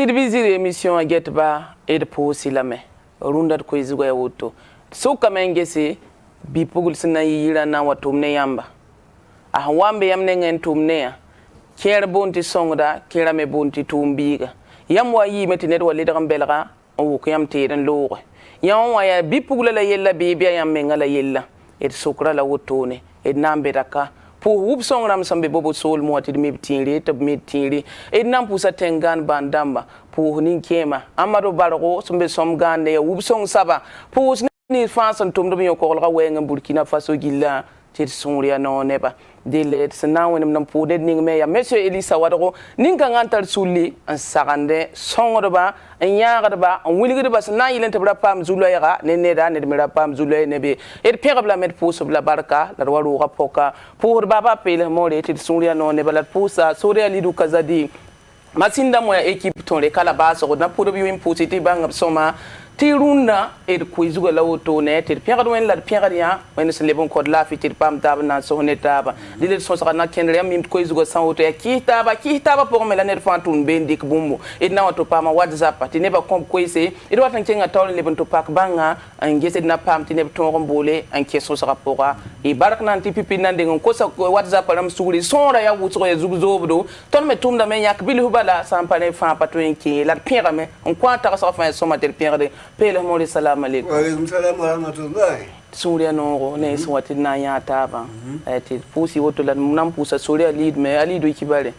Tidbizir émission a get ba et posi lame runda ko izugo ya woto so kamengese bi pugul sina yira na watumne yamba a wambe yamne ngen tumne ya ker bonti songda kera me bonti tumbiga yam wa yi meti net wali da belga o ko yam teden loore yam wa ya bi pugul la yella bi biya yam me ngala yella et sokra la wotone et nambe daka pour wub song ram sambe bobo sol mo ati mi tinri to mi tinri e nam pusa tengan bandamba pour nin kema amado bargo sambe som gande wub song saba pour ni fasan tum do mi ko la wenga Burkina Faso gilla tir sonria no neba de let sana wonam nam pour de ning me ya monsieur Elisa wadgo nin kan antar sulli an sagande songo ba an yaga ba an wuligi ba sana yilen tabra pam zulo yaga ne ne da ne mera pam zulo ne be et pegabla met pour la barka la waru rapoka pour baba pele more tir sonria no ne bala pusa soria lidu kazadi masinda mo équipe ton le kala baso na pour bi positif bang soma tirunda et kuizuga lawoto ne tir pegad wen la pegad ya wen se lebon kod la fitir pam tab na so ne taba dile so saka na kenre am mim kuizuga san woto ya kitaba pour me la net fantun bendik bumbu et na wato pama whatsapp ti ne ba kom kuise et watan kenga tawle lebon to pak banga an gese na pam ti ne to rombole an keso saka pora e barak nan ti pipi nan de ko sa whatsapp ram suri sonra ya wutso ya zubzobdo ton me tumda me yak bilu bala sampane fa patoyen ki la pegame on kwanta sa fa so mater pegade pele moli salam alaikum wa alaikum salam wa rahmatullah suria no ne swati na ya taba eti pusi woto la nam pusa suria lead me ali do kibale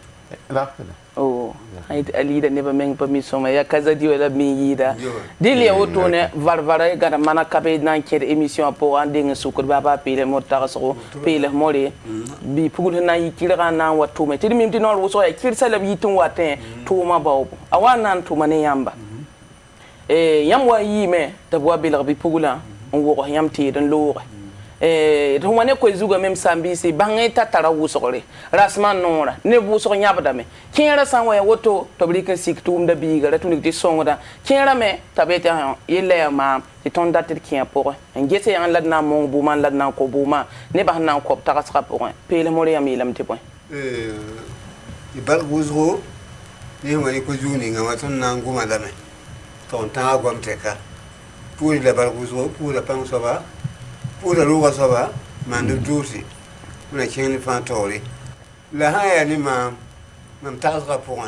rafala oh ait ali da neba meng pa mi soma ya kaza di wala mi yida dili woto ne varvara gara mana kabe nan ker émission po ande ngi sukur baba pele mo taraso pele moli bi pugul na yikira na wato me tidi mimti no wo so ya kirsa la yitun waten to ma bawo awana to mane yamba yam wa yime tabwa bil rabbi pugula on wo yam ti den loore to wane ko zuga mem sambisi bangeta tara wusore rasman nora ne wusore nyabda me kera san wa woto to blika siktum da biga da tunik ti songoda kera me tabeta yelle ma ti ton datir kiya pour ngese yan ladna mon buma ladna ko buma ne ba nan ko tara saka pour pele mo yam yilam ti point ibal wuzro ni wani ko juni ngama ton nan guma dame ton temps comme teka pour la balgouzo pour la pan sova pour la loi sova mande douci on a chien fantori la haya ni mam tasra pour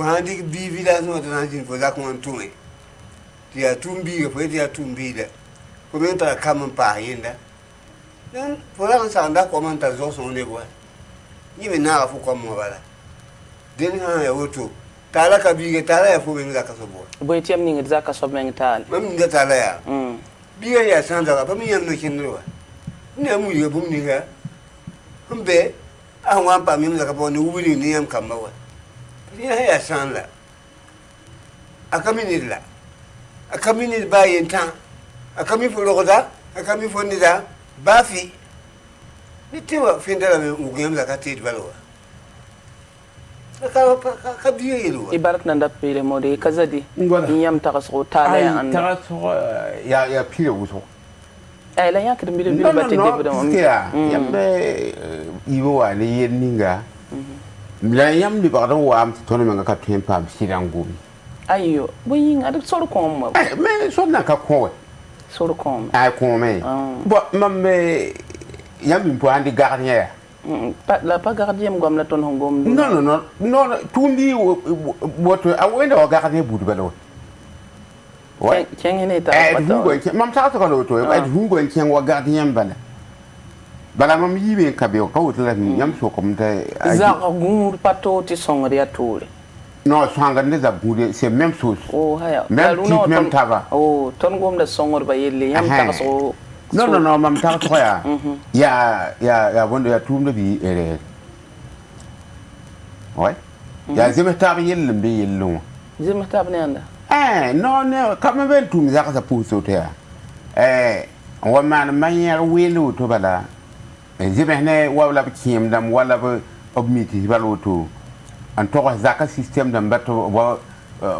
un dit bi village no dans une fois qu'on tourner tu as tumbi ko tu as tumbi da combien ta kam pa yinda dan pour la sanda comment ta zo son ne boy ni me na fu comme wala den ha ya woto tala ka biige tala ya fo benga ka sobo boy tiam ni ngza ka sobo ngta tala mam nga tala ya biige ya sanda ka pami yam no kinro ne mu ye bum ni ga humbe a wan pa mi nga ka bo ni wuli ni yam kam wa ni ya sanda akamini la akamini ba yenta akami fo roda akami fo ni da bafi ni tiwa findala me ugem la ka tit balwa ka biye yelo ibarak nanda pele mode kazadi yam taraso tala ya anda taraso ya pile wuso la yak de mbido mbido batte de bodam yambe iwo wa le yeninga la yam li bardo wa am tono menga ka tempa sirango ayo boyin adu sor ko mo me so na ka ko sor ko ay ko me bo mambe yam bi po andi gardien la pas gardien ngom la ton ngom non tumbi boto awenda wa gardien budu balo ouais kengene ta pato mam sa to ko to ay hungo en wa gardien bala mam yibe ka be ko wutla ni yam so ko mta za gungur pato ti songri atule non sanga ne za bude c'est même chose oh haya même tava oh ton ngom la songor ba yelle yam ta so non mam ta to ya bondo ya tumde bi ere ouais ya zimta bi yelle bi yelle zimta bi nanda non comme ben tum za ka puso te wa man manière welu to bala zimene wala bi kim dam wala bi obmiti baloto an to za ka système dam bato wa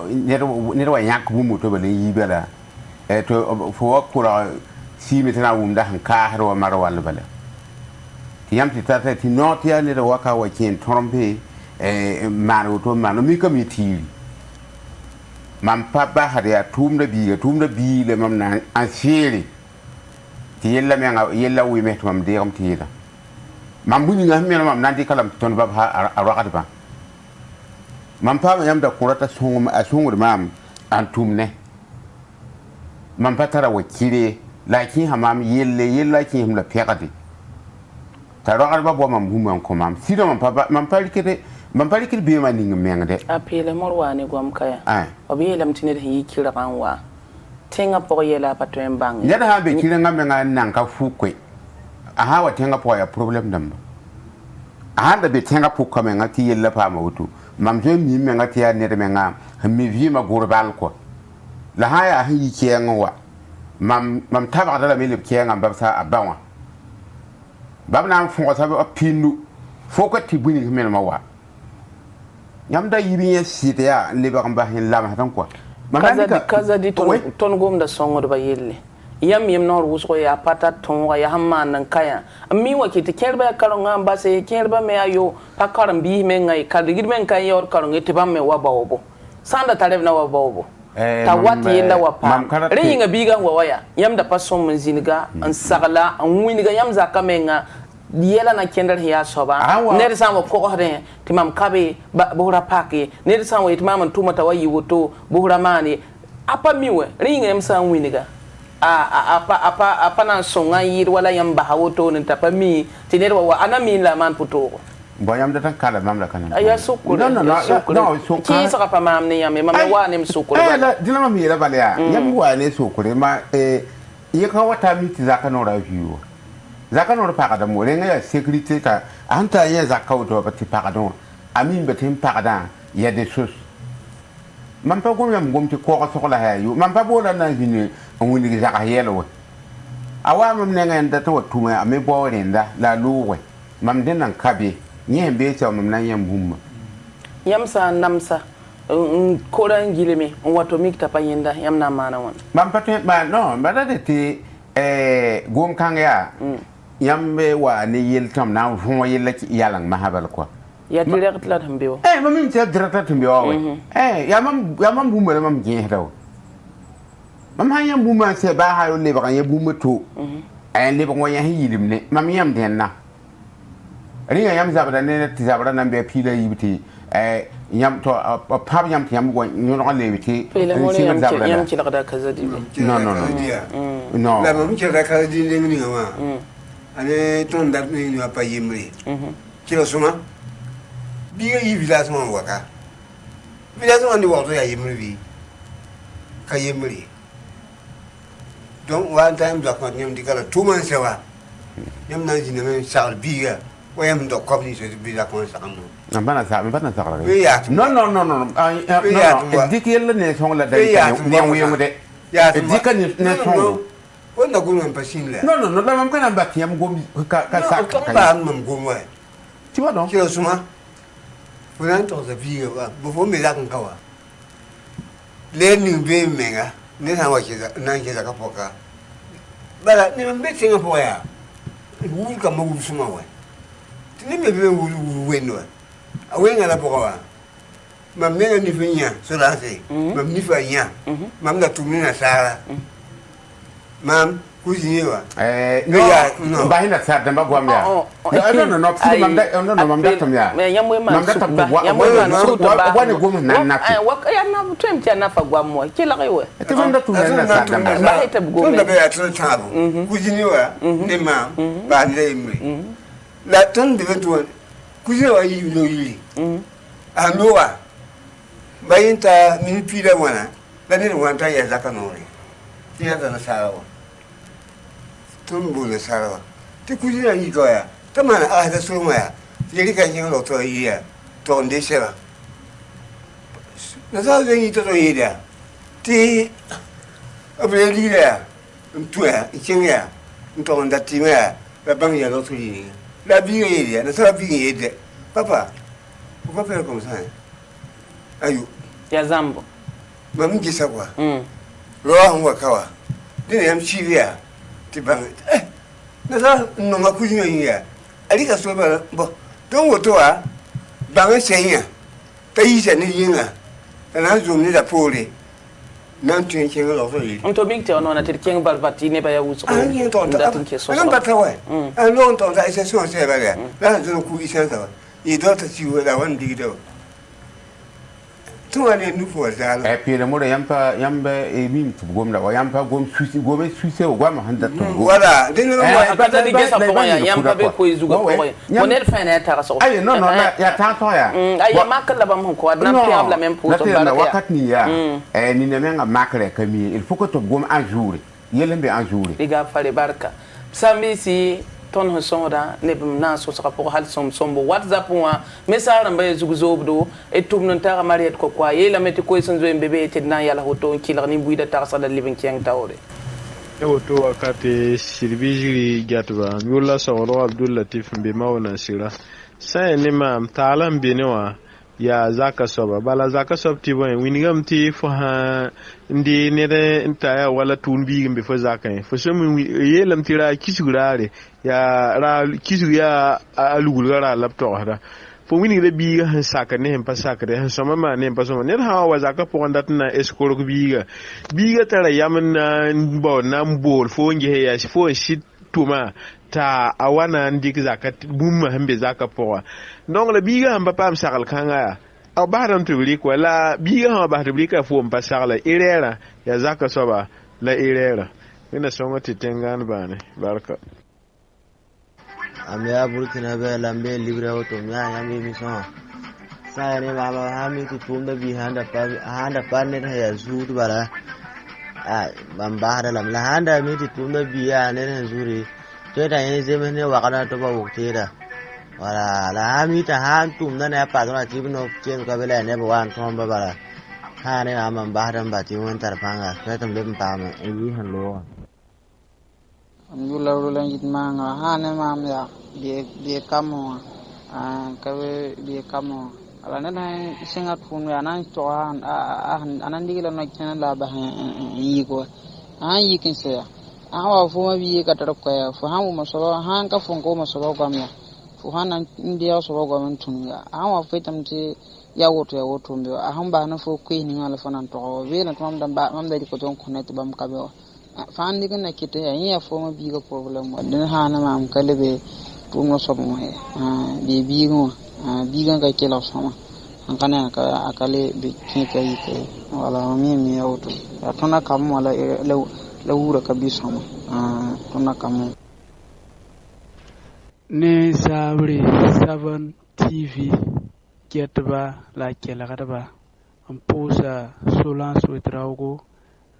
ne wa yak bu moto bala yi bala to fo ko si metana wumda han ka harwa marwal bala yam ti tata ti not ya ne waka wa kin trompe manu to manu mi committee mam pa ba hada tumda bi le mam na an shiri ti yella me nga yella wi me mam de am ti la mam bu nga me mam nan di kalam ton ba ha arakat ba mam pa yam da kurata sungum asungur mam an tumne mam pa tara wakire lakin hamam yella ki him la pekati taro arba bo mam hum ko mam sido mam pa likite be ma ninga mengde apele morwani gwam kaya obi lam tinir hi kira kanwa tenga po yela patwen bang yada ha be kira ngam nga nan ka fu kwe aha wa tenga po ya problem dam aha da be tenga pu ko menga ti yella pa ma wutu mam zo mi menga ti ya ne de menga mi vi ma gurbal ko la ha ya hi ke ngwa mam taba da la mi le ke ngam ba sa abawa bab na fu ko sa ba pinu fo ko ti buni men ma wa yam da yibi ya site ya le ba kan ba hin lam hatan ko kaza di ton gom da songo ba yelle yam nor wusko ya pata ton ya hamma nan kaya mi wa kiti kerba ya karo ngam ba se kerba me ayo pakaram bi me ngai kadigir men kan yor karo ngeti bam me wa bawobo sanda tarev na wa bawobo ta wati yella wa pa ringa biga wa waya yam da pasom mun ziniga an sagala an winiga yam za kamenga yela na kendar hiya soba ner sanwo ko hore timam kabe bohra pake ner sanwo timam tumata wayi woto bohra mani apa miwe ringa yam san winiga apa nan songa yir wala yam bahawoto nin tapami tiner wa anami la man puto boyam da tan kala mam la kan aya sukure no ki saka pa mam ne yam mam wa ne sukure la dilama mi la balya yam wa ne sukure ma ye ka wata mi ti zaka no rafiwo zaka no pa kada mo renga ya security ka anta ye zaka wuto ba ti pa kada amin be tim pa kada ya de sus mam pa gom yam gom ti ko ko sokola ha yu mam pa bo la na jini nguni zaka yelo awa mam ne ngenda to tuma ame bo renda la luwe mam den nan kabe nye be ta mam nan yam bumma yam sa namsa ko ran gileme wato mikta pa yenda yam na mana won mam pa te ba no ba da ti gom kan ya yambe wa ne yel tam na fon yel ki yalang mahabal ko ya direct la tambewo mam min te direct tambewo yamam bumma mam gin daw mam ha yam bumma se ba ha le ba kan yam bumma to le ba ngoya hilim ne mam yam den na riya yam zabada ne ti zabada nan be pila yibiti yam to pap yam ti yam go nyono le biti sin zabada yam ci la da kaza di no la mam ci da kaza di ne ni ma ane ton dat ni pa yimri ci lo suma bi ga yi village mo waka village mo ni wo to ya yimri bi ka yimri donc one time da ko nyam di kala tout man sewa nyam na ji ne sal bi ga wayam do ko ni so bi da ko sa kam bana sa la no dik yella ne song la dai ne wiyo de ya dik ne song wanda gulman pasin la no la mam kana bat yam gom ka sa ka ba mam gom wa ti wa don ki suma fulan to za bi ga bo fo me da kan kawa le ni be menga ne sa wa ki da nan ki da ka poka bala ni mam be tinga po ya wul ka mo suma wa ni me be wul wenno awenga la poka mam ne ni finya so la se mam ni fanya mam da tumina sala mam kuziwa no ba hina sa da magwam ya no mam da tam ya me yamwe man wani goma na wa ya na tuem tia na fa gwam mo ki la rewe te mam da tum na sa da ba hita bugo me ba ya tun tabu kuziwa ne mam ba ne imri la ton de ventu kuziwa yi no yi anowa bayinta mini pida wana la ne wanta ya zaka no ri ti ya da sarawa tumbu le sarawa ti kujira yi ko ya tamana a da so ma ya yeri kan yin lo to yi ya to nde sera na sa yi to yi da ti abre li ya tu ya kin ya to nda ti ma ba bang ya lo to yi la bi yi ya na sa bi yi de papa pourquoi faire comme ça ayo ya zambo mam gisa kwa lo wa kawa dine yam chiria ti bang na sa no ma ku yin ya ali ka so ba bo don woto bang senya ta yi se ni yin na zo ni da pole nan tun kin ga so yi on to big te on na te king balbati ne ba ya wuso an yin to da tin ke so an ba ta wai an non to da isa so sai ba ga la zo ku isa ta i do ta ci wa da wan di do tun ne nu fo zala e pele mo yampa yambe e min tu gom la wa yampa gom suisse o gwa ma handa to wala din no ma ba ta di gesa ko ya yampa be ko izuga ko mo ne fa na ta so ay no ya ta to ya ay ya makala ba mo ko na pi abla même pour to baraka wakat ni ya ni ne menga makre kami il faut que to gom un jour yelembe un jour diga fare barka sambi si ton ho sonda ne bum na so saka pour hal sombo whatsapp wa message namba zugu zobdo e tum non tara mariet ko kwa yela meti ko son zo mbebe te na yala hoto kilar ni buida tar sala living kiang tawre e hoto wakati sirbijiri gatba mulla sawro abdul latif mbe mawna sira sai ne mam talam benewa ya zaka soba bala zaka sobti bon winigam ti fo ha ndi ne de ntaya wala tunbi mbe fo zaka fo so yelam tira kisugurare ya ra kisu ya alugul gara laptop hada fo wini de biga han saka ne hem pasaka de so mama ne pa so ne ha wa zaka po ndat na escort biga tara yamna bo nambol fo nge ya fo shit tuma ta awana ndik zakat bum hambe zaka poa donc la biga hamba pam sakal kanga aw baharam tubli ko la biga hamba baharam tubli ka fo mpa sakala irera ya zaka soba la irera ina songo titengan bane barka amya burkina be lambe libre auto mya yami mission sa ne baba hami tu tumda bi handa pa ne ya zudu bara ban bahada lam la handa mi tu tumda bi ya ne zuri to da yin zeme ne wa kana to ba wukte da wala la hami ta han tumda ne pa na tibno chen ka bele ne ba wan ton ba bara ha ne amman bahada ba ti won tarpanga ta tam le pa ma yi han lo Alhamdulillah ulang jitmanga hane mam ya dia kamu dia kamu ala nana singat pun ya nan to anan digila no kena la ba yigo yikin se awa fu ma bi ka tar ko ya fu hamu masoro han ka fu ko masoro ko amya fu hanan india so go men tunga awa fu tamti ya woto mbe ahamba na fu ko ni ngala fanan to we na tam dam ba mam da ko ton connect bam ka be fandi kana kite ya fo ma biga problem wadin hana ma am kalebe pumo so mo he be bigo biga ka kela sama an kana ka akale be kike yike wala mi auto ya tona kam wala lawura ka bi sama tona kam ne sabre 7 TV ketba la kela kadaba am posa solan so trago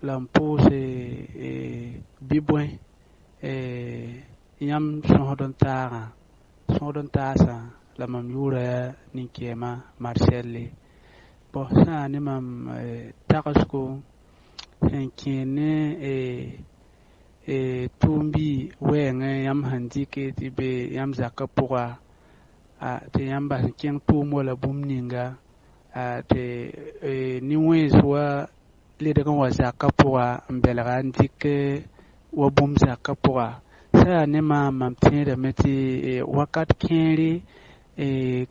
lampose bibwen yam sohdon tasa la mam yura ni kema marcelle bo sa ni mam takasko en kene tumbi wenge yam handike tibe yam zakapura te yam ba ken tumo la bumninga te ni wezwa le de kan wa zakapura mbelga ndike wa bum zakapura sa ne mam tire meti wakat kenri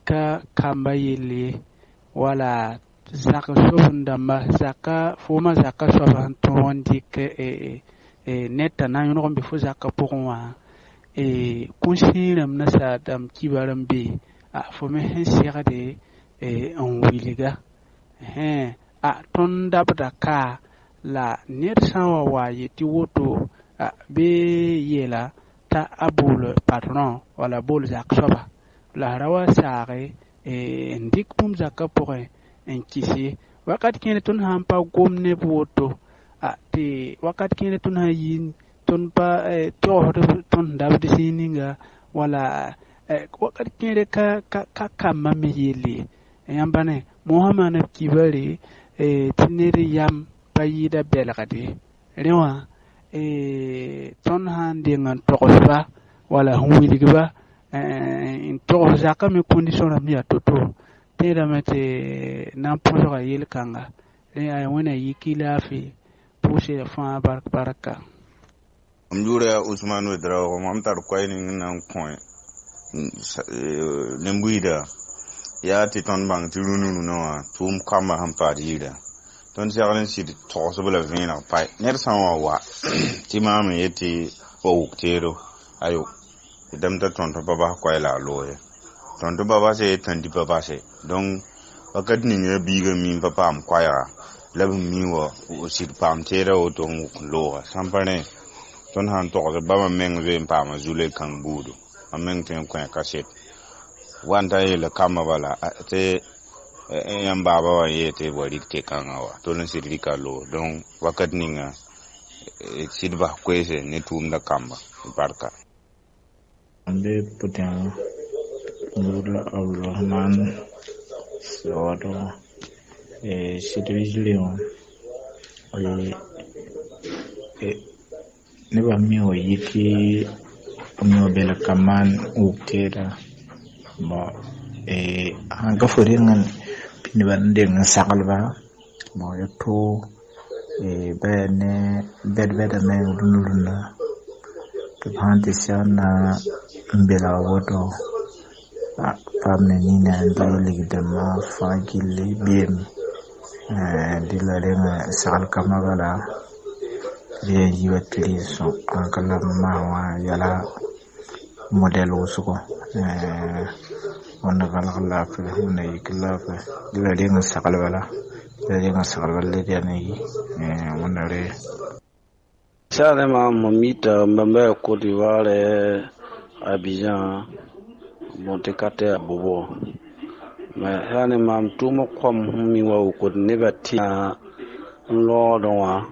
ka kamba yele wala zaka sobunda ma zaka foma zaka soban ton dike neta na yono kombe fo zakapura kunsiram na sa dam kibaram be fo me hensira de on wiliga ton dabda ka la ned sawa waye ti woto be yela ta abul patron wala bol zak soba la rawa saare ndik pum zakapore en kisi wakat kene ton hampa gomne woto te wakat kene ton hayin ton pa to ton dabdi sininga wala wakat kene ka kamma me yele yambane muhammad kibari tineri yam payida belgade rewa ton hande ngan tokosba wala huwiligba in to zaka me condition am ya toto tera mate nan ponso ga yel kanga ay wona yikila fi pousse fa baraka Mjura Usman Wedra mam tar koy ni nan point lembuida ya ti ton bang ti rununu no tum kama ham parida ton segalen sit toso bela vina pai ner sanwa wa ti mama yeti o uktero ayo idam ta tonto baba ko ila loye tonto baba se tandi baba se donc wakat ni ne biga min papa am kwaya lab mi wo o sit pam tera o ton loga sampane ton han to ga baba meng ve pam zule kan budu ameng ten ko kaset wanda ile kama bala te yan baba wa yete bori te kan awa to len sirika lo donc wakat ni nga sidba kwese ne tum da kamba barka ande putin nurla abdurrahman sawato sidwijlion ne ba mi o yiki mi bela kaman uktera ba hanga foringan piniban dengan sakalba mau itu bene bed menurunna kepanti sana bela wodo pamne nina dili dama fagili bim dila dengan sakal kamagala dia jiwatli so angkala mawa yala model usuko wana kala fe wana ikla fe dila dengan sakal bala dia ni wana re sare ma mamita mbamba ko diwale Abidjan Montekate Bobo ma hane ma mtumo kwa mi wa ko nebati lo donwa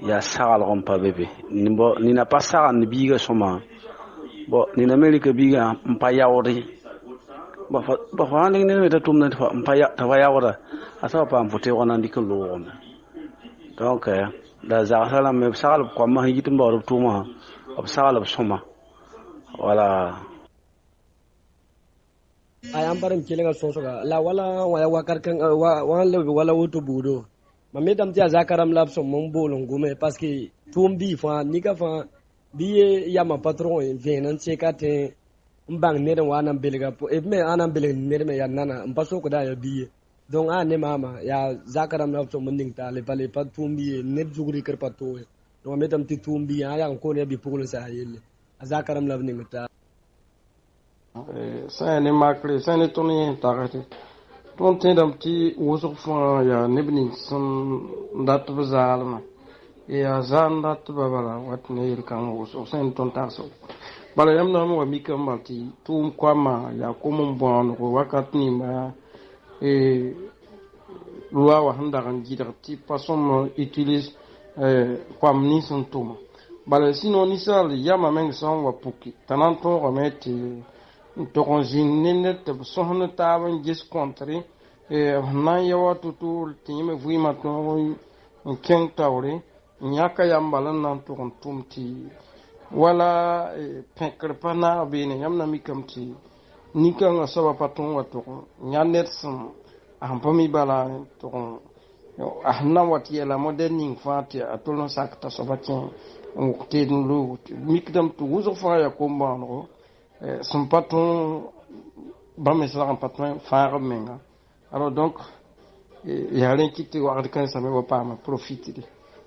ya sagal on pa bebe ni na pas ça ni biga soma bo ni na America biga mpa yawri ba fa ni ne ta tumna ta mpa ya ta yawra asa pa mfote wana ndikolo donc da za sala me sagal ko ma yitum ba tuma ab sagal soma wala ayam param kelenga sosoga la wala wakar kan wala woto budo mamedam tia zakaram lapso mombolon gume parce que tumbi fa nika fa biye yama patron venan chekate mbang nere wana belega po me anam belega nere me yanana mpaso ko da ya biye donc ne mama ya zakaram lapso mending ta le pale pat tumbi net jugri ker pato donc medam ti tumbi ya ko ne bi pugul sa yelle zakaram lavni meta sa ne makle sa ne toni takati ton tendam ti wosok fa ya nebni son dat bazalma ya zan dat babala wat ne il kan wosok sen ton taso bala yam na mo mi kam malti tum kwama ya komon bon ko wakat ni ma loi wa handa kan jidar ti pason utilise kwam ni son tuma bala sinon ni sal yama meng son wa puki tanan to remeti to jinne te sohna taban gis kontri na yawa tutul time vui matno ken tawre nyaka yambalan nan to tumti wala penkr pana bene yamna mikamti nikan asaba paton wato nyanet sam ampami bala to ahna wati la moderning fati atolno sakta sobatin ukte lu mikdam tu uzo fa ya kombano son patron bamesla un patron faire menga alors donc il y a rien qui te regarde quand ça me va pas me profiter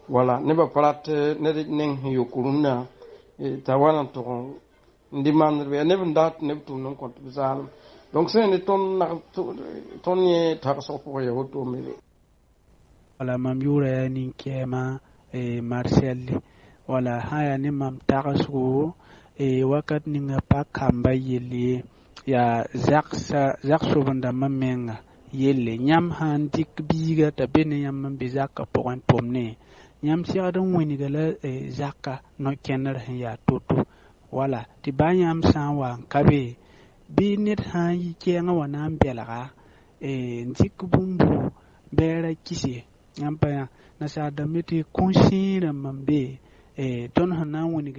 voilà ne va pas ne nen yokuruna tawana to ndimandre be ne ndat ne tu non compte bizarre donc c'est ne ton ne ta so pour ya hoto me wala mam yura ni kema Marcel wala haya ni mam takasu wakat ni nga pa kamba yele ya zakso banda mamenga yele nyam han dik biga ta bene yam be zakka point pomne nyam siadon woni gala zakka no kenar ya toto wala ti banyam sanwa kabe bi net han yi kenga wana mbelaga ndik bumbu bera kisi nyam pa na sa da meti konshira mambe don hana woni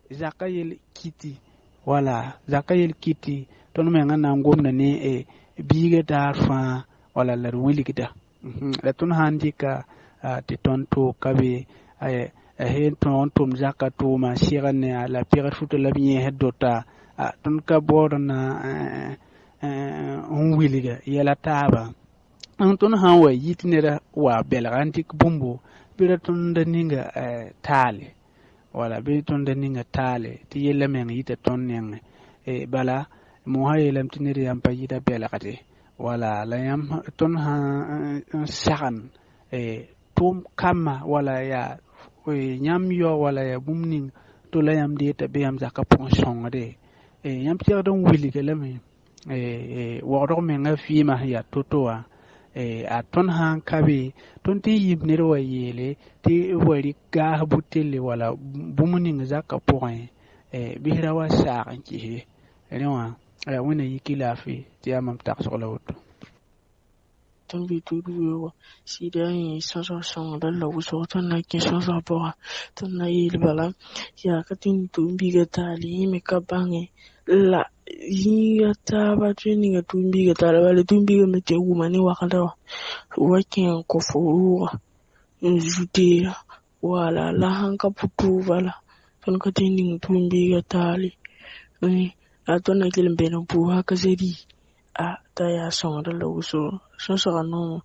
zakka yel kiti wala zakka yel kiti ton me ngana ngomna ne biga darfa wala lar wiligida la ton handika ti ton to kabe he ton tum zakka to ma shirane la pira futo la bien hedota ton ka borna on wiliga yela taba ton han wa yitnera wa belgantik bumbo bira ton da ninga tale wala be ton da ninga tale ti yella men yita ton neng bala mo ha yelam tinere yam pa yita belagate wala la yam ton ha sagan tum kama wala ya nyam yo wala ya bumning to la yam de ta be yam zaka pon songade yam ti don wili ke lame wo do men nga fi ma ya totoa a ton han kabe ton ti yibne ro yele ti wari ga butele wala bumuning zaka point bihra wa sa anki he rewa wona yikila fi ti amam tak so la woto ton bi tu du si da yi so da lo so ton na ke so bo ton na yil bala ya ka tin tu bi ga tali me ka bange la yi ta ba training tu bi ga tala wala tu bi ga me te mani wa kada wa ken ko fo jute wala la han ka putu wala ton ka tin tu bi ga tali a ton na kilen be no bu ha ka zeri a ta ya so da lo so no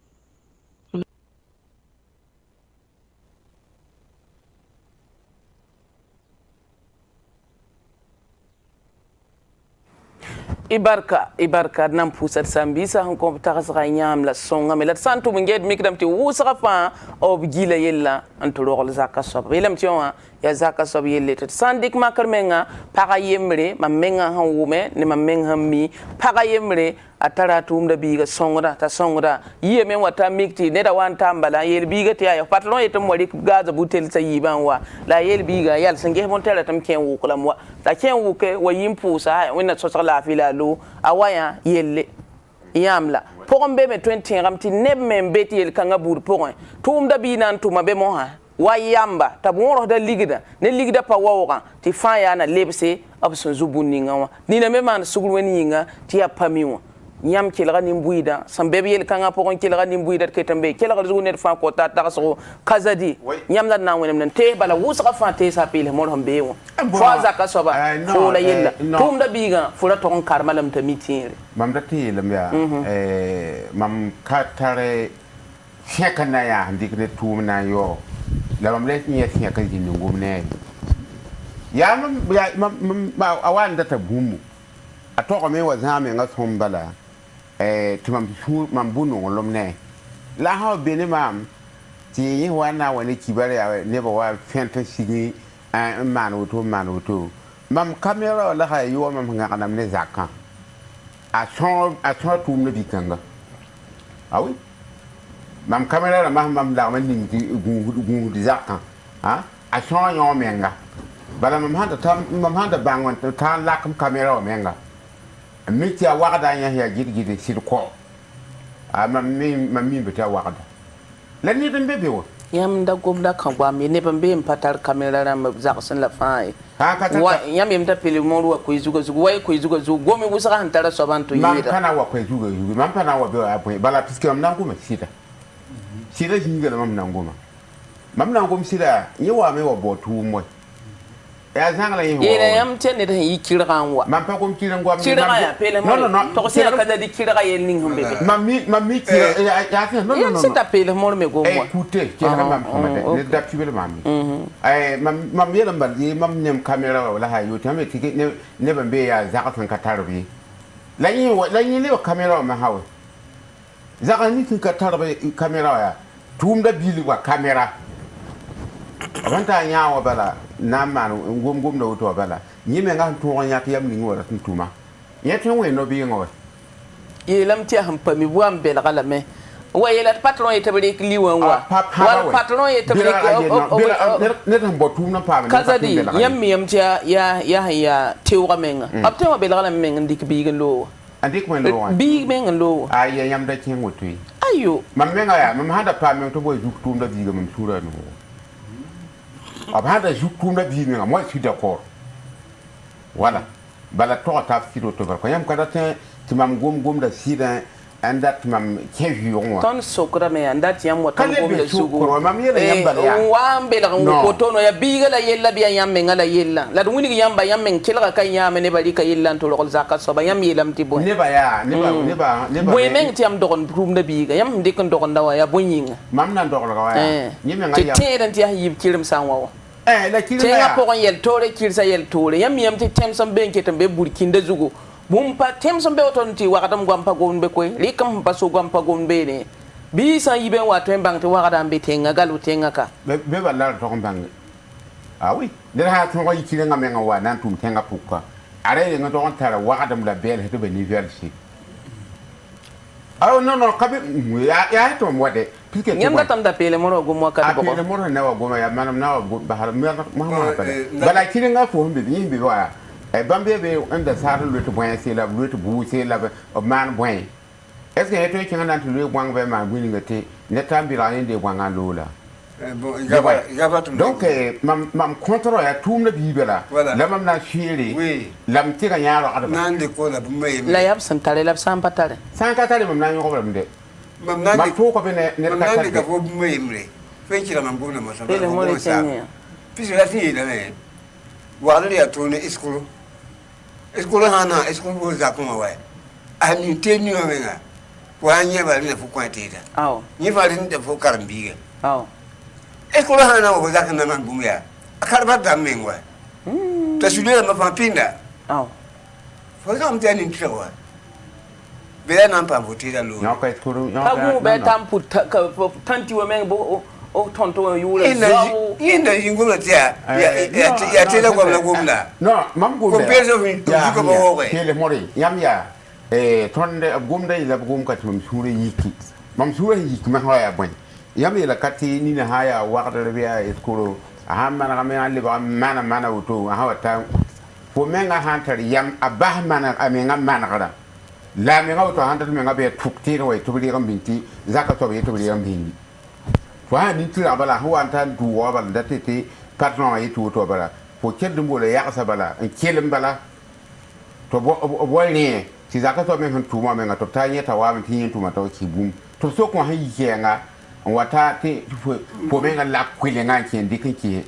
ibarka nan pusat sambisa han ko tagasra nyam la songa me la santu nged mikdam ti wusra fa ob gila yella antoro zakka sob yelam ti wa ya zakka sob yelle to sandik makar menga paga yemre ma menga han wume ne ma menga mi paga yemre atara tumda biga songra ta songra yiye men wata mikti ne da wan tambala yel biga ti ya patron yetum wari gaza butel sa yiban wa la yel biga yal sange mon tela tam ken wukulam wa ta ken wuke wa yimpusa wonna so la fila lo awaya yelle yamla pokon be me 20 ramti neb men beti yel kanga bur pokon tumda bi nan tuma be mo ha wa yamba taboro da ligida ne ligida pa wawga ti fa ya na lebse absun zubuninga wa ni na me man sugul weni yinga ti ya pamiwa nyam kelga nimbuida sambe yel kanga pokon kelga nimbuida ke tambe kelga zugunet fa ko ta so kazadi nyam la na wenem nan te bala wusa fa te sa pile mo hambe wo fa zaka soba ko la yella tum da biga fura ton karmalam ta mitire mam da te lam ya mam katare shekana ya ndikne tum na yo la mam le nye shekana jinu ngumne ya mam awan da ta bumu atoko me wa zame nga sombala timam mam bunu lomne la ha bene mam ti yi wana wani kibare ya ne ba wa fantasy man woto mam camera la ha yo mam nga kanam ne zakka a son tum ne bikanga awi mam camera la mam la man ni gu zakka ha a son yo menga bala mam handa bangwan ta la camera menga mitia wagda ya gidi sirko mammi bita wagda la ni den bebe wo yam da gomda kan gwa mi ne bambe patar kamera ram zakson la fai wa yam yam ta pele mo wa ko zuga wa ko zuga gomi wusa han tara so ban to yida man kana wa ko zuga man kana wa be apo bala piske mam nan goma sida jinga mam nan goma sida yi wa me wa botu mo ya zangala yi ina yam tenne da yi kirgan wa man pa kom kirgan wa kirga ya pele mo no to se ka da di kirga yen ning humbe mammi kira ya no c'est ta pele mo me go moi écoutez kira mam ko ne da tibel mammi mam yelam bal yi mam nem camera wala ha yo tamé tike ne bambe ya zakatan ka tarbi la yi le camera ma hawo zakani tin ka tarbi camera ya tum da bili wa camera abanta nyawo bala na man ngum no to bala nyime nga to nya yam ni ngora tuma yetin we no bi ngor yelam ti ham pami buam bel gala me wa yelat patron e tabri liwan wa wal patron e tabri ne tan botum na pa kazadi yam ti ya tewra menga apte wa bel gala menga dik bi lo andik men lo bi menga lo ay yam da chen wotui ayo mam menga ya mam hada pa men to boy tum da bi ga mam sura no abada jukum na bi nga moi je suis d'accord voilà bala to ta firo to ko yam kada te timam gom da sida and that mam kevi on ton sokra me andat yam wa ton gom le sugu mam yela yamba ya wa mbela ko tono ya biga la yella biya yam me ngala yella la dum ni yamba yam men kelga kan yam ne bali ka yella to rol zakat so ba yam yelam ti bon ne ba ya ne ba boy men ti am dogon rum da biga yam de kan dogon da wa ya bonyin mam nan dogon ga ya ni me ngaya ti den ti yib kirim sanwa la kirim ya ko yel tore kirsa yel tore yam ti tem sam ben ketam be burkin da zugo bumpa tem som be oton ti wakadam gwampa gon be koy li kam paso gwampa gon be ne bi sa yibe wato en bangte wakadam be tenga galu tenga ka be ba la to bang ah oui de ha to ko yiki nga menga wa nan tum tenga pukka are nga to on tara wakadam la bel heto be ni versi ah no kabe ya to mo de pique nyamba tam da pele moro go mo ka ko pele moro na wa go ma ya manam na wa go ba har ma bala kiri nga fo be ni be wa e bambe be anda sar lu to boy c'est la lu to bu c'est la man boy est ce que eto ki ngana to lu bwang be ma gwini ngate ne tambira ni de bwanga lola bon gaba donc mam contrôle ya tum na bibela la mam na shiri oui lam tira nyaro adama nan de ko la bumay la yab san tale la san patale san ka tale mam na yo ko de mam nan de to ko be ne ka tale ka fo bumay mre fe ki la mam gona ma san ba sa puis la fille là mais wala ya to ne iskulu hana iskulu bo za kuma wa ani tenu menga wa nya ba ne fu kwantida aw ni fa rin da fu karambiga aw iskulu hana bo za kana man bumya akarba da mengwa ta sudira ma fa pinda aw fo za mta ni tsawa be na pa votira lo no ka iskulu no ka bu be tampu tanti wa menga bo o tonto yule zawu inda yingula tia ya tela kwa gomla no mam gomla compenso fin ko bo ko tele mori yam ya tonde gomda ila gom ka tum sure yiki mam sure yiki ma hoya bon yam ila kati ni na haya waqda biya iskuro ahamma na me ali ba mana wuto hawata fo menga hantar yam abah mana amenga mana kada la menga wuto hantar menga be tukti no way tubli gam binti zaka to be tubli gam binti wa ni tira bala ho antan du wa bala datete patron yi tu to bala fo kedum bole ya sa bala en kelem bala to bo ni ti zaka to men tu ma men to ta nyeta wa men tin tu ma to ki bum to so ko ha yi yenga wata te fo men la kwile nga ken dikin ki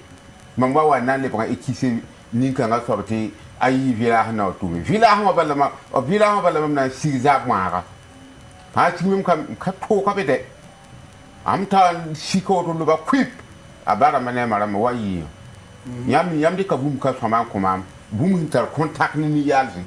man wa nan le ba ikise ni kan ga sorti ayi vila na tu vila ha bala ma vila ha bala ma na sigza ma ga ha ti mum kam ka to ka be de amta shiko to ba kwip abara mane mara ma wayi yam di ka bum ka fama kuma bum inter contact ni yalzi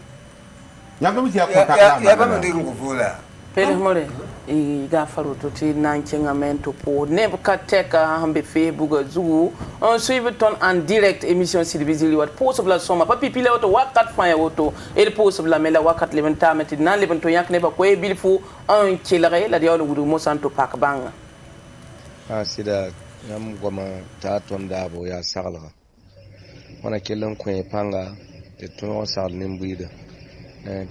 yam do ya contact ya ba ndi ko fola pele more i ga faru to ti nan chengamento po ne ka teka hambe Facebook zugu on suivi ton en direct émission Silvizili wat possible soma pa pipile auto wakat fa ya auto el possible mela wakat leventa meti nan levento yak ne ba ko e bilfu un kilare la diawlo wudu mo santo pak banga sida yam goma ta ton dabo ya sagla wana kelen ko panga te ton sal nimbuida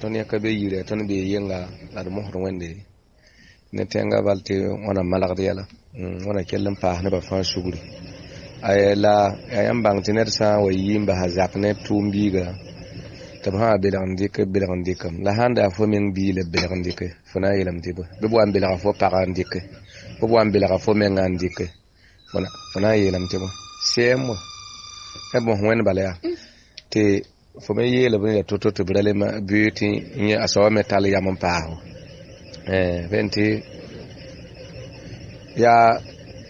ton yakabe yire ton be yenga la mo wende ne tenga balte wana malagdiala wana kelen pa ne ba fa shuguri ayela ayam bang tiner sa wa yimba hazakne tumbiga tabha belan dikam la handa fo men bi le belan dikke fona yelam tiba be bo am belan fo pagan dikke bo am belan fo men ngandike fona yelam tiba semo e bo wen balaya te fo me yela bo to brale ma beauty ni asawa metal ya mon paaho venti ya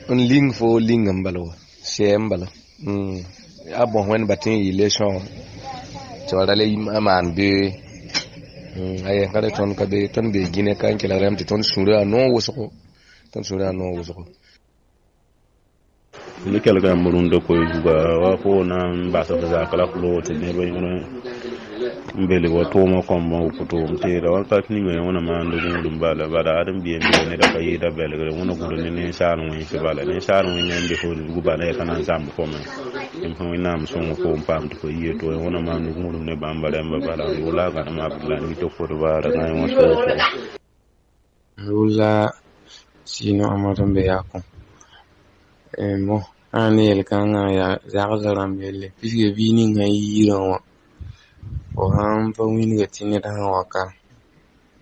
un ling fo lingam balo sembala abo wen batin relation tawala man be ay kada ton ka be ton be gine kan kila ramti ton sura no wosoko ni kala ga murundo ko juga wa ko na ba sa da kala ko te ne be ngona mbele wa to mo ko mo ko to te da wa ka ni ngona ma ndo dum bala bala adam bi ne da kay da bele ga ngona ko ne sa no ni se bala ne sa no ni nde ko gu bala e kana zam ko ma em ko na am so ko pam to yi to ngona ma ndo ngudum ne bambale mbala wala ga ma bala ni to ko ba da na mo so wala sino amaton be yako mo ani el kanga ya zaram bele pisge vini ngai ro o ham pa wini ga tinne ta waka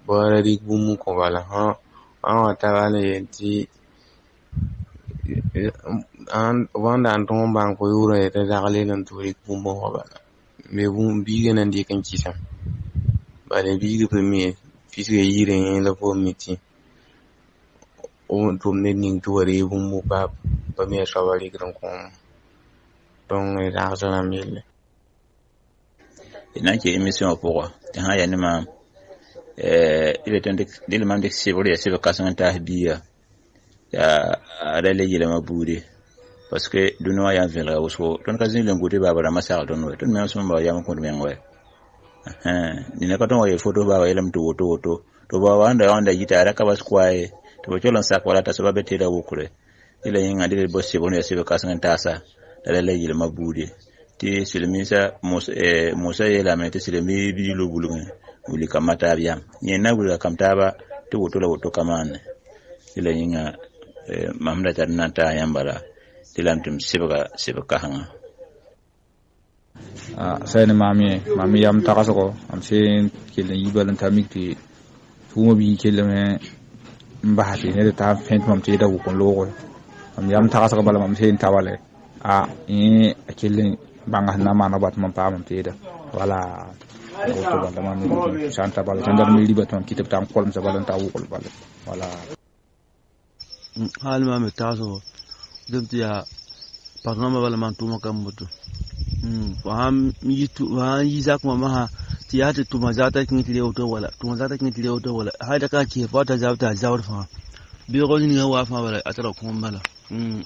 bara rik bumbu ko bala ha an ta wala yenti an wanda an ton bang ko yure ta dagale nan to rik bumbu ko bala me bum bi ganan di kan kisa bare bi ga premier fiske yire yin la fo miti on to ne ning to re bumbu ba me shawali gran ko donc l'argent à 1000 ina ke émission pour ha ya nima il est un des éléments de sécurité c'est vacation ta biya ya adale yele mabudi parce que du no ya vela oso ton kazini le ngode baba masara don we ton me so ba ya ko men we ni ne ka ton wa photo baba yele mtu woto to ba wanda gitara ka bas kwae to ba cholon sa kwala ta sababe tela wukure ile yin adile bosse bono ya sebe kasan ta sa dale yele mabudi ti silemisa musa yela mete silemi bi lo bulun wuli kamata biya nyena wuli kamtaba to woto la woto kamane ile yin mamda tarna ta yambara tilantum sibaka hanga sai ne mami yam takasoko am sen kelen yibalan tamikti tuma bi kelen mbahati ne ta fent mam te da ko logo am yam takasoko bala mam sen tawale kelen banga na mana bat mam pa mam te da wala ko bala mam santa bala tandar mi libat mam kitab tam kolm sa bala ta wukol bala wala hal ma metaso demtia parnama bala man tuma kambutu waham yitu wahan yizak mama tiyata tuma zata kinti lewto wala tuma zata kinti lewto wala haida ka ke fata zawta zawr fa bi goni nga wa fa wala atara ko bala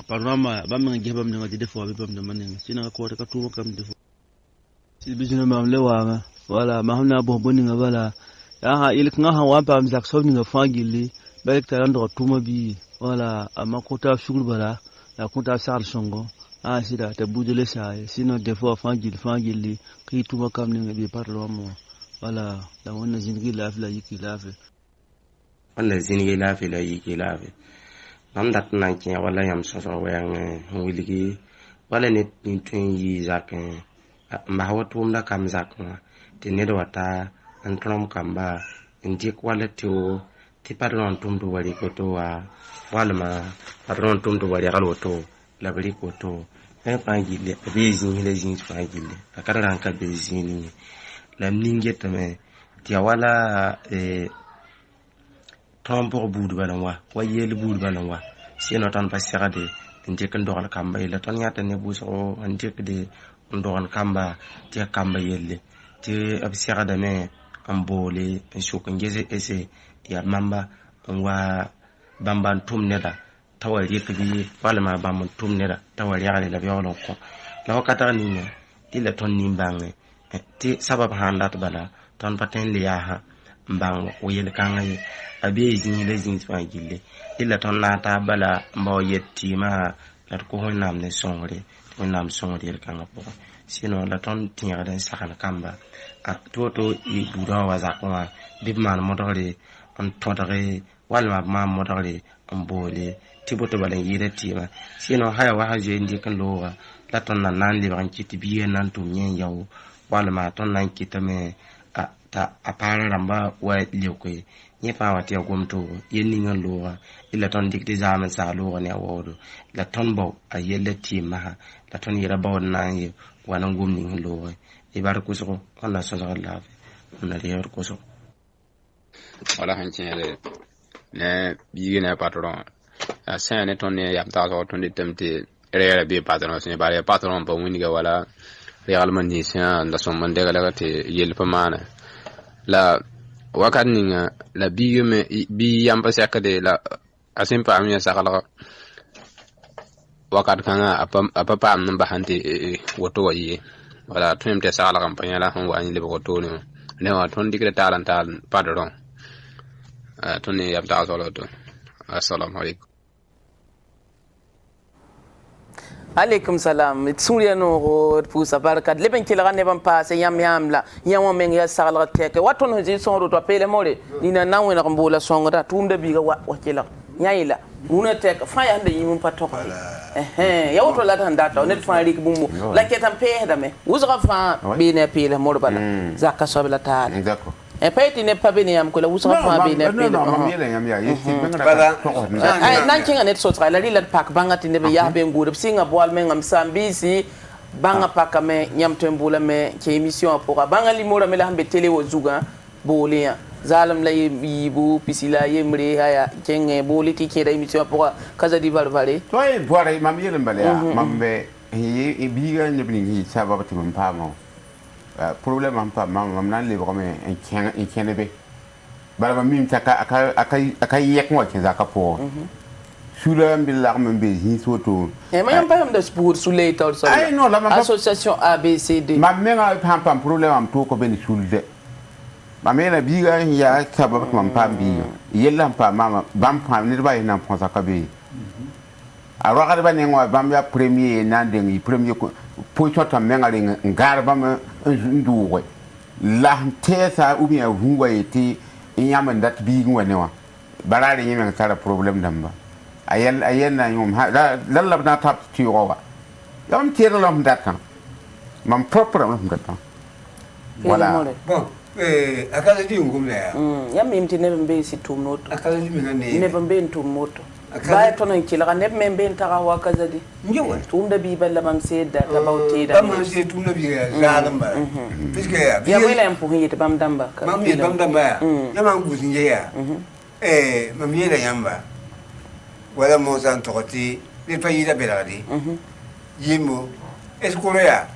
parnama bam nga gebam nga di defo bam de man nga sina ko ta tuma kam defo si bijina mam lewa wala ma huna bo boni nga wala ya ha ilk nga ha wa pam zak so nga fa gilli balek tarando tuma bi wala amma ko ta shugul bala la ko ta sar songo sida ta bujele sai sino defo fangili ki tuma kam ni bi parlo mo wala da wannan zingi lafiya yiki lafiya wannan zingi lafiya yiki lafiya nam dat nan ki wala yam so wayan wiligi wala ne tin yi zakin ma hawatum da kam zakma tin ne da wata an trom kamba indi wala to ti parlon tum do wali ko to wala ma parlon tum do wali galo to la bari ko to pangile bezin le jin pangile akara ka bezin la ningeta me dia wala tampo budu balanwa wayel budu balanwa sino tan pasira de nje kan dogal kamba ila ton yata ne buso nje de dogal kamba dia kamba yelle te absira de me ambole shokan geze ese ya mamba wa bamban tum neda tawari kabi wala ma ba mun tum neda tawari ya le labi wala ko la wakata ni ne ila ton ni bange ti sabab handa to bala ton paten li ya ha mbang o yele kangaye abi jini le jini fa gille ila ton na ta bala mbo yetti ma la ko honam ne songre honam songre le kanga po sino la ton tinya den sakana kamba toto i dura wa zakwa bibman modore on todare wala ma modore on bole tiboto balen yire tima sino haya wa haje ndi kan lowa la ton nan li ban kiti biye nan tum nyen yaw wala ma ton nan kitame ta apara ramba wa liokwe nye pa wa tia gomto yenni ngan lowa ila ton dikti zaman sa lowa ne wodo la ton bo a yelle tima la ton yira baw nan ye wana gomni ngan lowa ibar kuso ona so so la ona de yor kuso wala hanchele ne biye ne patron sen ne ton ne yam ta so ton ditemte re be patron sen bare patron ba woni ga wala real man ni sen da son man de ga te yel pa mana la wakat ninga la biye me bi yam pa sakade la asim pa amya sakala wakat kanga apa pa am ba hanti woto wayi wala tunem te sakala kampanya la hon wani le ko to ne wa ton dikre talantal patron ton ne yam ta so lo to assalamu alaikum alaikum salam tsuriya no pusa barkat leben kila ne ban passe yam la yam men ya sala teke waton ho ji son ro to pele more ni na nawe na mbola songa tumda biga wa kila nyaila muna tek fa ya hande yim pato ya wato la tan data ne fa rik bumbo la ketam pe da me uzra fa bi ne pele more bala zakka so bela ta e peti ne pa bene yam ko la wusa fa be ne pe no mam yele yam ya yesi nan kinga net so tra la ri la pak banga tine be ya be ngure singa boal men ngam sambisi banga paka me nyam tembula me ke émission pour banga limora me la hambe télé wo zuga bolia zalam la yibu pisila yemre haya kenge boli ti ke da émission pour kaza di valvale to e bore mam yele mbale ya mam be e biga ne bini sababa ti mam pamo problème am pa mam nan le comme en kene be bala mam mim taka aka yek mo ke zaka po sula billah mam be hi soto e ma yam pam da sport sule tor so ay no la association ABCD mam me nga pam problème am to ko ben sulde mam ena biga ya sababa mam pam bi yella pam mama bam pam ni ba ina ponsa ka be a roga ba ne ngwa bam ya premier nan de premier position ta menga ring ngarba ma nduwe la tesa ou bien hunwa eti nyama ndat bi ngwane wa barare nyeme ngara problem damba ayen na yum la na tap ti rowa yam tira lam data mam propre lam data voilà bon akala di ngum la yam mimti ne mbe si tumnoto akala di ngane ne mbe tummoto ba to nan kila ne membe ntaka wa kazadi ngewa tumda bi balla mam seda ta bawti da bam se tumda bi ga damba puisque ya wela empu hiyete bam damba mam ye bam damba ya mam gusin ya mam ye da yamba wala mo san tokoti ne pa yida beladi yimo escolo ya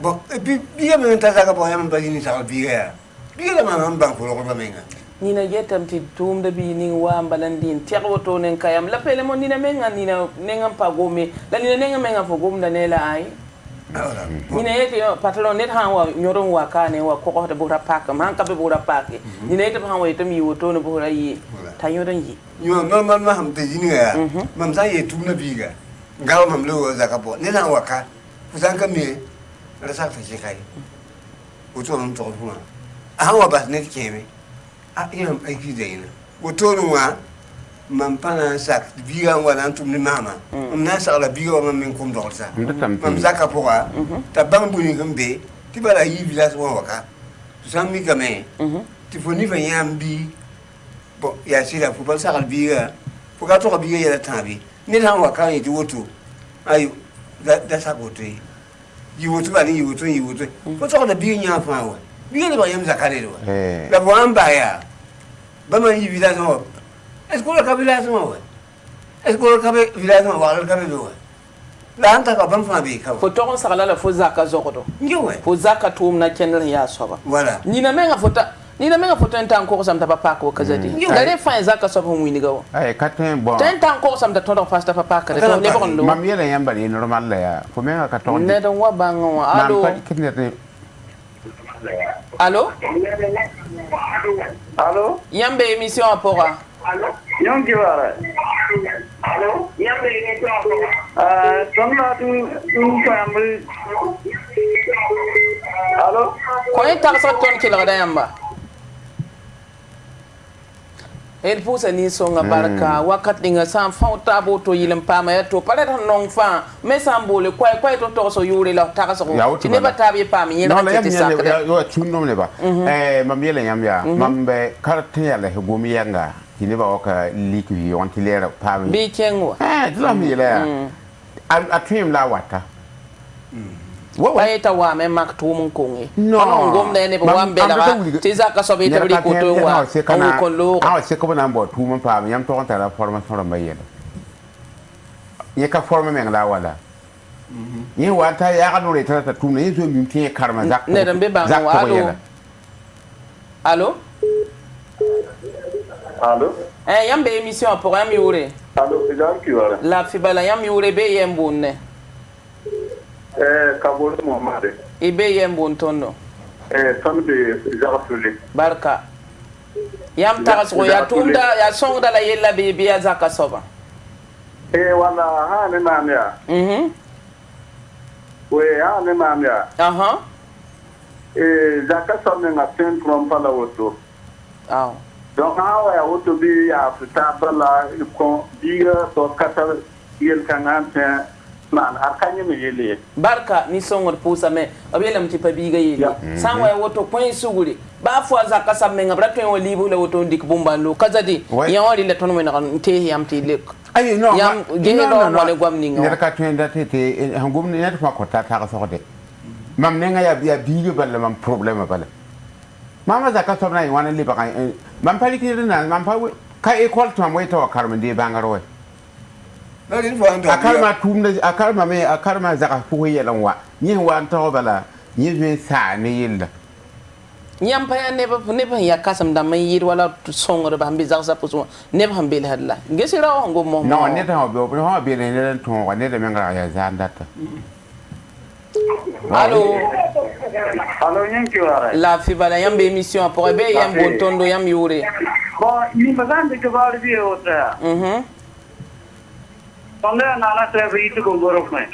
bon bi ya men ta ka bo ya mam ba ni sa bi ya bi la mam ban ko ko menga nina yetam ti tumda bi ni wa mbalandin tiawoto nen kayam la pele mon nina menga nina nenga pagome la nina nenga menga fo gomda ne la ay nina yete patron net han wa nyoron wa kane wa ko ko de bura pak man ka be bura pak nina yete han wa yetam yiwoto no bura yi ta nyoron yi yo man ma ham te yini ya mam sa ye tumda bi ga ngal mam lo za ka bo ne na wa ka kusan ka me la sa fa je kai uto mam to kuma han wa bas net keme yam aiki zaina wotonu wa man pana sak biga wala antum ni mama na sala biga wa min kum dorsa mam zaka poa ta bambuni gambe ti bala yi village wa waka tu sami game ti foni va yambi bo ya sila fu bal sala biga fu ka to biga ya tabi ni na waka yi wotu ayu da sakoto yi wotu ba ni yi wotu ko to da biga nya fa wa biga ne ba yam zakare do la bo amba ya ba man yi village mo est-ce que le village mo est-ce que le village mo wa le do la anta ka ban fa bi ka fo to on sala la fo zaka zokodo ngewe fo zaka tum na kenel ya soba voilà ni na menga fota ntan ko sam ta papa ko kazadi la re fa zaka soba mu ni gawo ay katen bon tan ko sam ta to fasta papa ka to ne bon lo mam yele yamba ni normal la ya fo menga ka to ne don wa bango allo allo allo yambe émission apora allo yonki wara allo yambe émission apora sonna tu family allo ko en ta sa ton kila da yamba el pusa ni songa barka wakat dinga sam fauta boto yilim pama ya to pare tan non fa me sambole kwai to so yuri la ta so ti ne bata bi pam yin na ti sakra yo chunno ne ba mam yele nyam ya mam be karate ya le gomi yanga ti ne ba waka liki on ti lera pam bi kengo dlam yele ya a trim la wata wa ta wa me mak tu mun kongi no ngom ne ba wa be la ti za ka so be tabri ko to wa ko lo se ko na mbo tu mun pa yam to ta la formation ro mbayel ye ka forme men la wala ye wa ta ya ka no re ta tu ne zo mi ti karma zak ne dan be ba wa allo allo yam be émission programme yure allo fidan ki wala la fibala yam yure be yembunne kabul Muhammad ibe yembun tondo tambe jarafuli barka yam tagasgo ya tunda ya songda la yella be biya zaka soba wala ha ne mamya we ha ne mamya aha zaka soba nga ten trompa la woto aw donc ha wa woto bi ya fita bala ko biya to kata yel kangan man arkanye me yele barka ni songor pusa me abelam ti pabiga yele sanwa ya woto point suguri ba fo za ka samme ngabra to en libu le woto dik bumbalo kazadi ya wali le tono me na te yam ti lek ay no yam gene no wala gwamni ngo ne ka to en date te hangum ne net fa ko ta ka so de mam ne nga ya biga balle mam problème balle mama za ka to na wana liba kan mam pali ki na mam pa ka école to mo to karma de bangaro akarma tumda akarma me akarma zaka fu yelan wa ni wa to bala ni je sa ne yilla nyam pa ne ba ya kasam da mai yir wala songor ba ambi zaksa puso ne ba ambil hadla ngesi rawo ngo mo no ne ta ho be ne to wa ne da men ga ya zandata allo yanki wara la fi bala yam be émission pour be yam bon tondo yam yure bon ni magande ke bar bi hota Onde nana treba itu gogorok me.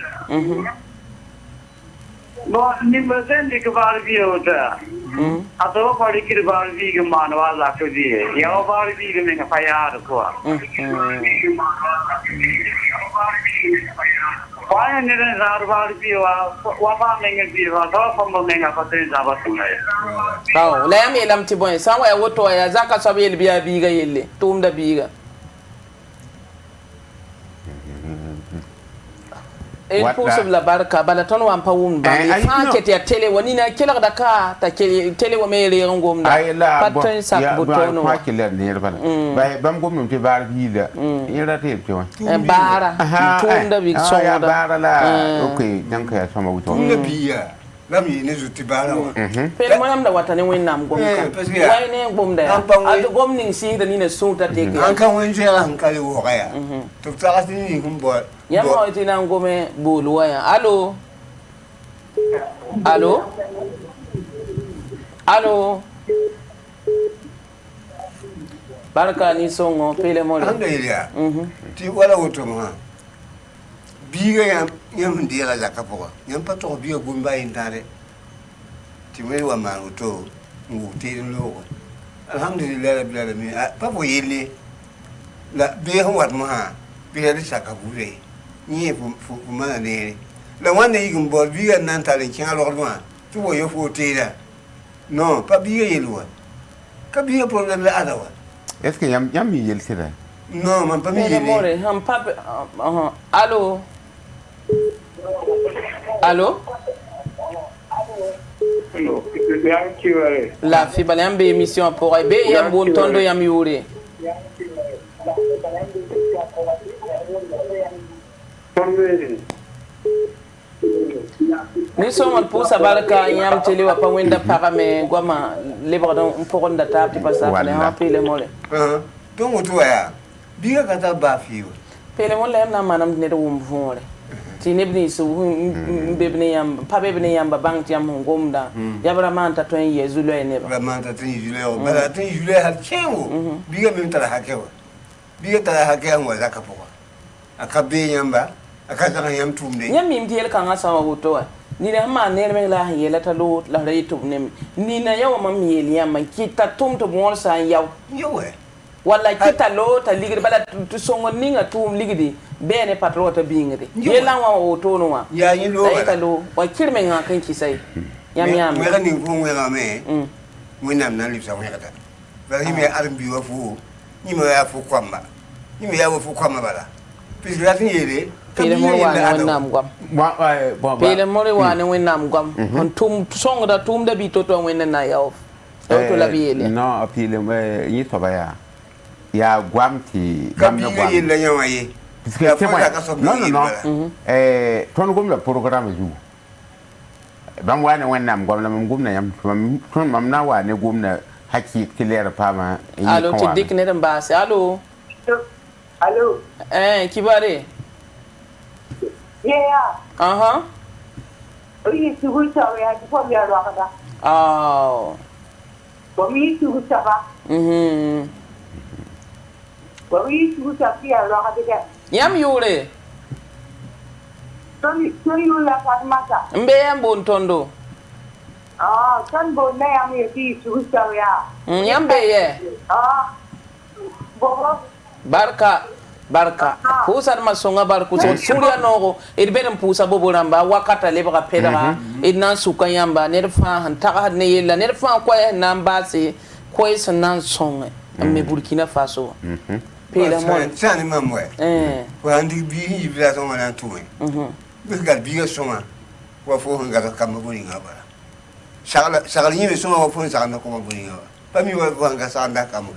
Bo ni magande ke bar bi hota. Ato padi ke bar bi ke manwa la ko diye. Yaw bar bi ke me fayar ko. Why ne rar bar bi wa ba me bi wa do pambo me ga pate za ba sunai. Taw la yam elam ti bon sa wa woto ya zaka sabe el biya biga yelle tumda biga e possible la barka bala ton wan pa wum ba mi fa ke te tele woni na kela da ka ta ke tele wa me re ngom da patin sak butono fa ke le ne bala bay bam gom num te bar bi da ira te te wa bara tumda bi so da bara la okay dan ka so ma wuto tumda biya lam yi ne zuti bara wa pe mo yam da wata ne wen nam gom ka wai ne gom da adu gom ning si da ni ne so ta te ke an kan wen jera an kali wo ga ya to ta ga ni gum bo ya mo iti na ngome bulu waya allo barka ni songo pele mo alhamdulillah ti wala woto ma biga yam ndira la kapo yam pato biga gumba indare ti me wa ma woto ngu ti lo alhamdulillah rabbil alamin papo yele la be ho wat ma bi ya saka gure ni fu ma ne la wanda yigum bol bi ga nan talen kin alor ma tu wo yo fu tira non pas bi yelwa ka bi problème la adawa est-ce que yam mi yel sira non man pas mi yel more ham pas allo la fi bala yam be émission pour be yam bon tondo yam yure ni somol pusa barka yam tele wa pa wenda para me goma libre don pour onda table parce que le ha pele mole donc to ya biga kata ba fi pele mole na manam ne do mvore ti nebni so bebne yam pa bebne yam ba bank yam ngomda yabra manta to en yezulo ene ba manta tin julo ba tin julo ha chewo biga mi tara hakewa biga tara hakewa wa zakapo akabe yamba akaza yam tumne nyam mi mtiel kan asa wa woto ni na ma ne me la yela ta lo la reito ne ni na yawa mam yeli yam kita tum to bon sa yaw yowe wala kita lo ta ligir bala tu songo ninga tum ligidi bene patrota bingede yela wa woto no wa ya yin lo ta lo wa kirme nga kan ki sai yam me ga ni fu ngwe me mo nam na li sa ngwe kata ba ni me arbi wa fu ni me ya fu kwamba ni me ya fu kwamba bala puis la tin yele pele mo wa ne nam gwam pele mo wa ne nam gwam on tum songo da tum da bi to wen na yaw to la bi yele no pele yi to ba ya gwam ti gam na gwam yele nyawa yi non ton gum la programme ju bam wa ne wen nam gwam la gum na yam ton mam na wa ne gum na haki clear pa ma allo ti dik ne dan ba se allo kibare yeah oyi sugu sawe ya ko ya ro kada ko mi sugu saba ko mi sugu sabi ya ro kada yam yure Tony la fatmata mbe yam bon tondo san bon na yam yeti sugu sawe ya yam be ye bobo barka barka pusar ma songa barku so surya nogo id bedem pusa bobo ramba wakata lebra pedara id nan suka yamba ne fa han ta ne yella ne fa ko nan basi ko is nan songa me Burkina Faso pela mo sani mamwe ko andi bi ibla so mana tuwe bigal bi soma wa fo ngata kam boni ngaba sagala ni soma wa fo sagala ko boni ngaba pami wa ngasa sanda kam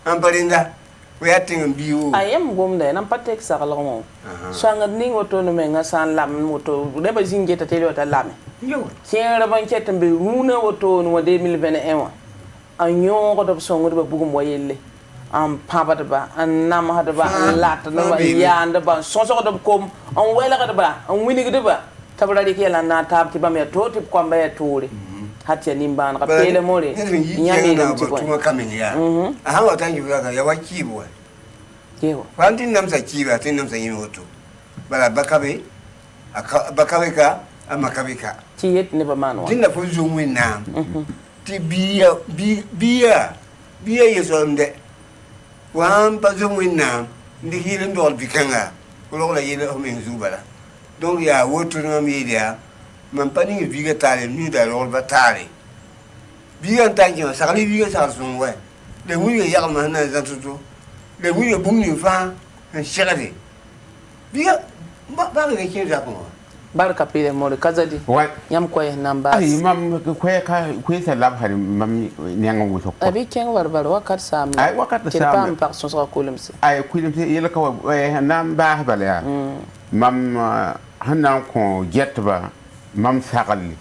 an barinda we ating biu ayam gomda nan patek sagala mo sanga ning woto no menga san lam moto de ba zinge ta tele wata lam yo kera ban ketambe runa woto no 2021 anyo ko do songo ba bugum wayelle am pabata ba an nam hada ba lat no ba yanda ba so do kom an wela kada ba an wini gida ba tabra de kela na tab ti ba me to ti ko ba ya tore hatia nimban ka pele more nyame dum ti ko tuma kamenya aha wa tangi ba ya wakibo yewo wanti nam sa kiba tin nam sa yimi woto bala bakabe ka amakabe ka ti yet ne ba manwa dinna fo zo mu na ti biya yesonde wan pa zo mu na ndi hilen dol bikanga ko la yele o men zubala donc ya woto no media man pani biga tale ni da rol batale biga tangi sa kali biga sa son we le wuye ya ma na za tutu le wuye bum ni fa shagade biga ba ga ke za ko barka pile mo kazadi nyam ko namba ai mam ko sa lab hari mam nyanga wuso ko abi ken warbar wakat sam ai wakat sam pam par so so kulimsi ai kulimsi yela ko namba bala ya mam hanan ko jetba mam sagali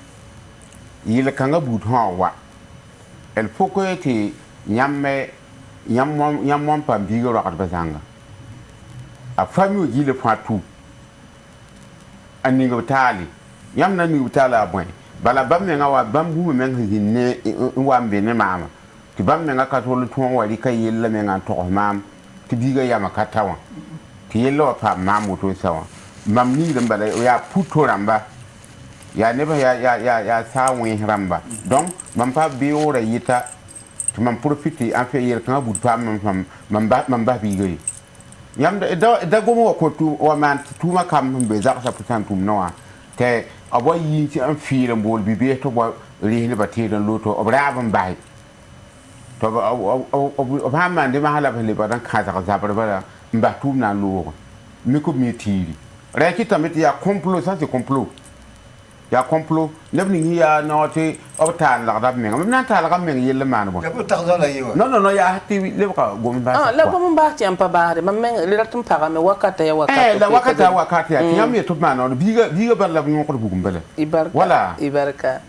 yela kanga but wa el foko ete nyam pam bigo rakat bazanga a fami yile fatu aningo tali yam na ni tala abwen bala bam me nga wa bam bu me nga hinne wa mbe ne mama ti bam me nga ka tolu ton wali kay yella me nga to mam ti biga yama katawa ti yella fa mamu to sawa mam ni dem bala ya puto ramba ya ne ba ya sawi ramba donc mam pa bi ora yita ti mam profiti en fait yer kan bu pam mam ba bi gari yam da gomo ko tu wa man tu ma kam be za sa putan tum noa te aboy yi ci am fiire mbol bi be to bo rihni ba te dan loto obraban bay to ba man de ma hala ba le ba dan ka za ba mba tum na lo mi ko mi tiri re ki tamit ya complot ça c'est complot ya complot lebni ya note obtan la dab men men ta la men yelle man bo non ya hatti le ka gom ba la gom ba ti am pa ba de men le ratum pa me wakata ya wakata la wakata ya ti am ye to man no biga ba la ngon ko bugum bele wala ibarka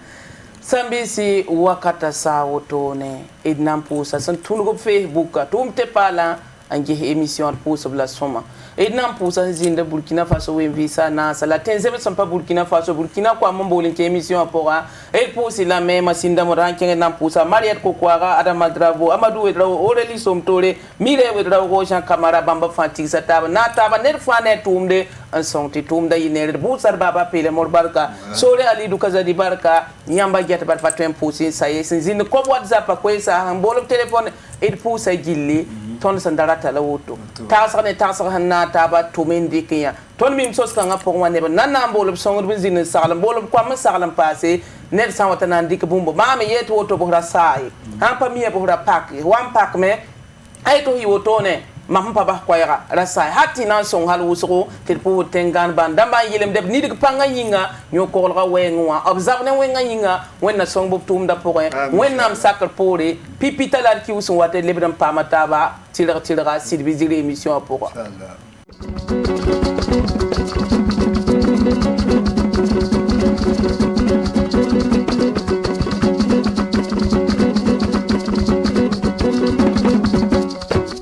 sambisi wakata sa wotone idnam pusa san tunugo facebook tum te pala ange émission pour la soma et nan pour ça zinde Burkina Faso we visa na sala tenzebe sont pas Burkina Faso Burkina kwa mambo linke émission apora et pour cela même sinda moranke nan pour ça Mariette Kokwara Adama Dravo Amadou Wedrao Aurélie Somtore Mire Wedrao Jean Camara Bamba Fanti Sataba na taba ner fane tumde en sonti tumda yiner busar baba pele morbarka sore Ali Dukaza di barka nyamba get bar fatwen pousi saye zinde ko WhatsApp ko sa mbolo téléphone et pour ça gilli ton sandarata la woto tasane hanna taba tumendi kiya ton mim sos kan ngapo wane ba nanna mbolo songo bin zin salam mbolo kwa ma salam passé net sa wata nan dik bumbo mame yeto woto bo rasai han pa miya bo pak wan pak me ay to hi woto ne mahmpa ba kwayra rasai hatti nan son hal wusro tel po tengan ban damba yelem deb ni dik panga yinga nyoko ga wenwa observe wenga yinga wenna song bo tum da poe wenna am sakar pore pipita la ki wusun wate lebram pamata ba tira sidbi émission pour